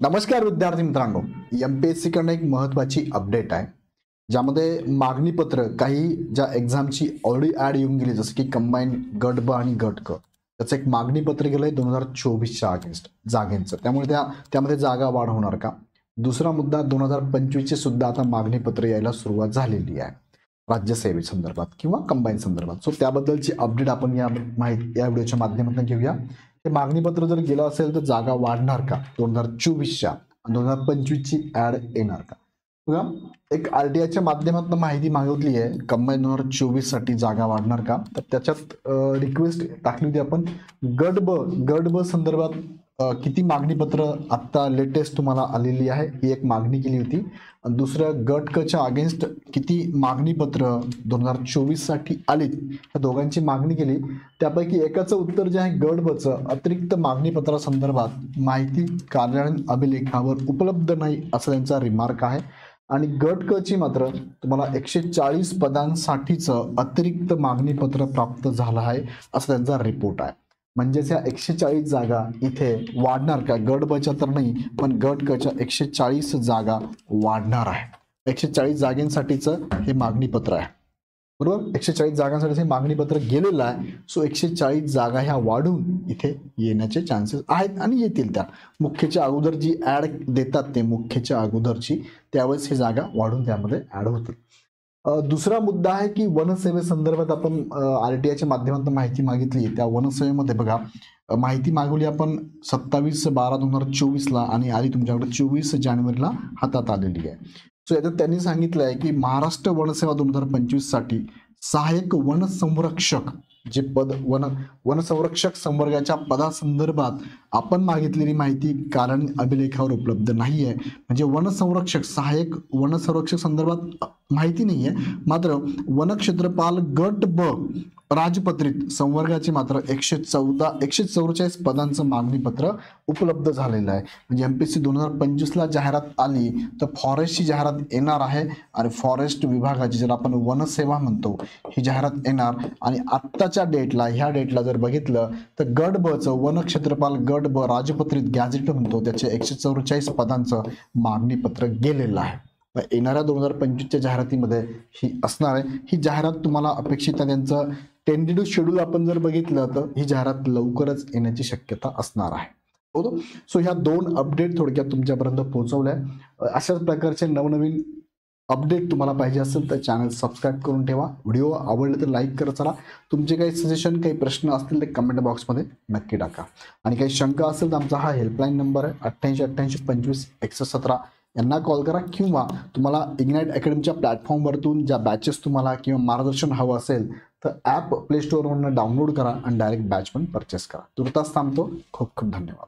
नमस्कार विद्यार्थी मित्रांनो, एमपीएससी कडून एक महत्त्वाची अपडेट आहे ज्यामध्ये मागणी पत्र काही ज्या एक्झामची ऑलरेडी ॲड येऊन गेली, जसं की कंबाईन गट ब आणि गट क, त्याचं एक मागणी पत्र गेलंय 2024च्या अगेन्स्ट जागेंचं. त्यामुळे त्यामध्ये जागा वाढ होणार का? दुसरा मुद्दा, 2025चे सुद्धा आता मागणी पत्र यायला सुरुवात झालेली आहे राज्यसेवेसंदर्भात किंवा कंबाईन संदर्भात. सो त्याबद्दलची अपडेट आपण या व्हिडिओच्या माध्यमातून घेऊया. हे मागणी पत्र जर गेलं असेल तर जागा वाढणार का? 2024च्या 2025ची ॲड येणार का? बघा, एक आरटीआयच्या माध्यमातून माहिती मागितली आहे कंबाईन 2024 साठी जागा वाढणार का, तर त्याच्यात रिक्वेस्ट टाकली होती आपण. गट ब संदर्भात किती मागणी पत्र आता लेटेस्ट तुम्हाला आलेली आहे, ही एक मागणी केली होती. दुसरं गट कच्या अगेन्स्ट किती मागणी पत्र 2024 साठी आलीत, या दोघांची मागणी केली. त्यापैकी एकाचं उत्तर जे आहे गट बचं अतिरिक्त मागणी पत्रासंदर्भात माहिती कार्यालयीन अभिलेखावर उपलब्ध नाही असं त्यांचा रिमार्क आहे. आणि गट क ची मात्र तुम्हाला 140 पदांसाठीचं अतिरिक्त मागणी पत्र प्राप्त झालं आहे असं त्यांचा रिपोर्ट आहे. म्हणजेच या 140 जागा इथे वाढणार का? गट बच्या तर नाही, पण गट कच्या 140 जागा वाढणार आहे. 140 जागांसाठीचं हे मागणी पत्र आहे, बरोबर. 140 जागांसाठी हे मागणी पत्र गेलेलं आहे. सो 140 जागा ह्या वाढून इथे येण्याचे चान्सेस आहेत आणि येतील. त्या मुख्यच्या अगोदर जी ॲड देतात ते मुख्यच्या अगोदरची, त्यावेळेस हे जागा वाढून त्यामध्ये ॲड होतील. दुसरा मुद्दा आहे की वनसेवेसंदर्भात आपण आरटीआयच्या माध्यमातून माहिती मागितली. त्या वनसेवेमध्ये बघा, माहिती मागवली आपण 27/12/2024 आणि आली तुमच्याकडे 24 जानेवारीला हातात आलेली आहे. सो याच्यात त्यांनी सांगितलं आहे की महाराष्ट्र वनसेवा 2025 साठी सहाय्यक वनसंरक्षक जे पद वनसंरक्षक संवर्गाच्या पदासंदर्भात आपण मागितलेली माहिती कारण अभिलेखावर उपलब्ध नाही आहे. म्हणजे वनसंरक्षक सहाय्यक वनसंरक्षक संदर्भात माहिती नाही आहे, मात्र वनक्षेत्रपाल गट ब राजपत्रित संवर्गाचे मात्र 144 पदांचं मागणी पत्र उपलब्ध झालेलं आहे. म्हणजे एमपीएससी 2025ला जाहिरात आली तर फॉरेस्टची जाहिरात येणार आहे आणि फॉरेस्ट विभागाची, ज्याला आपण वनसेवा म्हणतो, ही जाहिरात येणार. आणि आत्ताच्या डेटला, ह्या डेटला जर बघितलं तर गट बचं वनक्षेत्रपाल गट ब राजपत्रित गॅझेट म्हणतो, त्याचे 144 पदांचं मागणी पत्र गेलेलं आहे. येणाऱ्या 2025च्या जाहिरातीमध्ये ही असणार आहे. ही जाहिरात तुम्हाला अपेक्षित आहे. त्यांचं टेंटेटिव्ह शेड्यूल आपण जर बघितलं तर ही जाहिरात लवकरच येण्याची शक्यता असणार आहे. सो ह्या दोन अपडेट थोडक्यात तुमच्यापर्यंत पोहोचवल्या. अशाच प्रकारचे नवनवीन अपडेट तुम्हाला पाहिजे असेल तर चॅनल सबस्क्राईब करून ठेवा. व्हिडिओ आवडले तर लाईक करत चला. तुमचे काही सजेशन, काही प्रश्न असतील तर कमेंट बॉक्समध्ये नक्की टाका. आणि काही शंका असेल तर आमचा हा हेल्पलाईन नंबर आहे 888825 यांना कॉल करा. किंवा तुम्हाला इग्नाइट अकॅडमीच्या प्लॅटफॉर्मवरतून ज्या बॅचेस तुम्हाला किंवा मार्गदर्शन हवं असेल तर ॲप प्ले स्टोअरवरून डाउनलोड करा आणि डायरेक्ट बॅच पण परचेस करा. तुर्तास थांबतो. खूप खूप धन्यवाद.